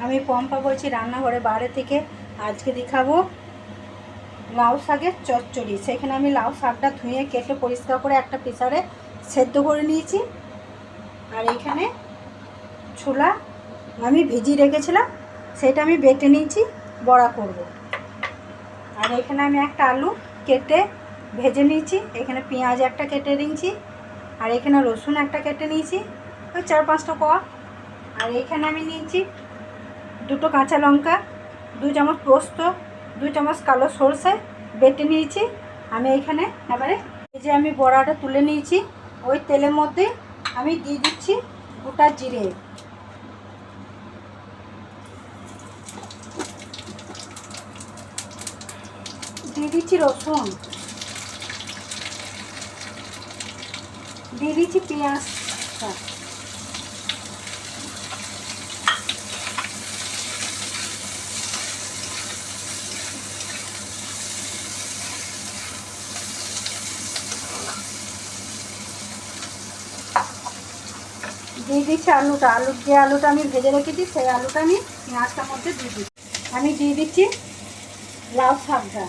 আমি পম্পা বলছি রান্নাঘরে বাইরে থেকে। আজকে দেখাবো লাউ শাকের চচ্চড়ি। সেখানে আমি লাউ শাকটা ধুয়ে কেটে পরিষ্কার করে একটা প্রেসারে সেদ্ধ করে নিয়েছি। আর এখানে ছোলা আমি ভিজিয়ে রেখেছিলাম, সেটা আমি বেটে নিয়েছি, বড়া করব। আর এখানে আমি একটা আলু কেটে ভেজে নিয়েছি। এখানে পেঁয়াজ একটা কেটে নিয়েছি। আর এখানে রসুন একটা কেটে নিয়েছি, ওই 4-5টা কোয়া। আর এখানে আমি নিয়েছি 2টো কাঁচা লঙ্কা, 2 চামচ পোস্ত, 2 চামচ কালো সরষে বেটে নিয়েছি। আমি এখানে এবারে এই যে আমি বড়াটা তুলে নিয়েছি, ওই তেলের মধ্যে আমি দিয়ে দিচ্ছি গোটা জিরে, দিয়ে দিচ্ছি রসুন, দিয়ে দিচ্ছি পেঁয়াজটা, দিয়ে দিচ্ছি আলুটা। যে আলুটা আমি ভেজে রেখেছি সেই আলুটা আমি পেঁয়াজটার মধ্যে দিয়ে দিচ্ছি। আমি দিয়ে দিচ্ছি লাউ শাকটা।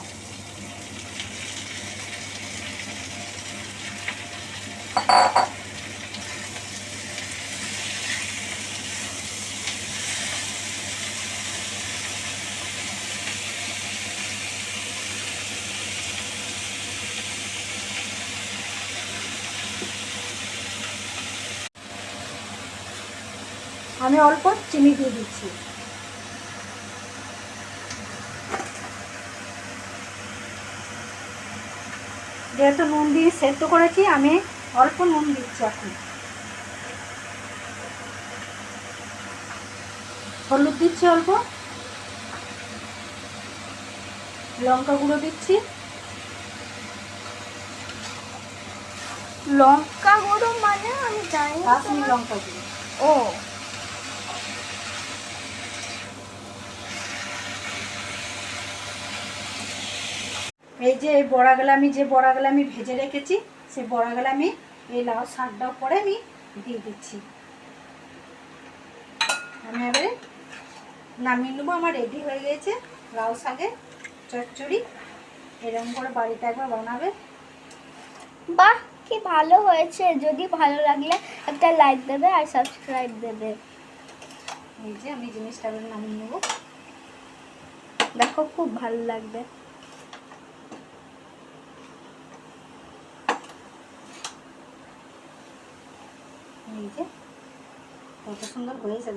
আমি অল্প চিনি দিয়ে দিচ্ছি। যেহেতু নুন দিয়ে সেদ্ধ করেছি, আমি অল্প নুন দিচ্ছি। এখন হলুদ দিচ্ছি অল্প, লঙ্কা গুঁড়ো দিচ্ছি, লঙ্কা গুঁড়ো মানে আমি জানি না। কাশ্মীরি লঙ্কা গুঁড়ো। ও, এই যে এই বড়াগুলো আমি ভেজে রেখেছি, সেই বড়াগুলো আমি এই লাউ শাকটার পরে আমি দিয়ে দিচ্ছি। আমি এবারে নামিয়ে নেবো। আমার রেডি হয়ে গেছে লাউ শাকের চচ্চড়ি। এরকম করে বাড়িতে একবার বানাবে। বাহ, কি ভালো হয়েছে। যদি ভালো লাগলে একটা লাইক দেবে আর সাবস্ক্রাইব দেবে। এই যে আমি জিনিসটা এবার নামিয়ে নেবো। দেখো, খুব ভালো লাগবে। এই যে কত সুন্দর হয়েছে।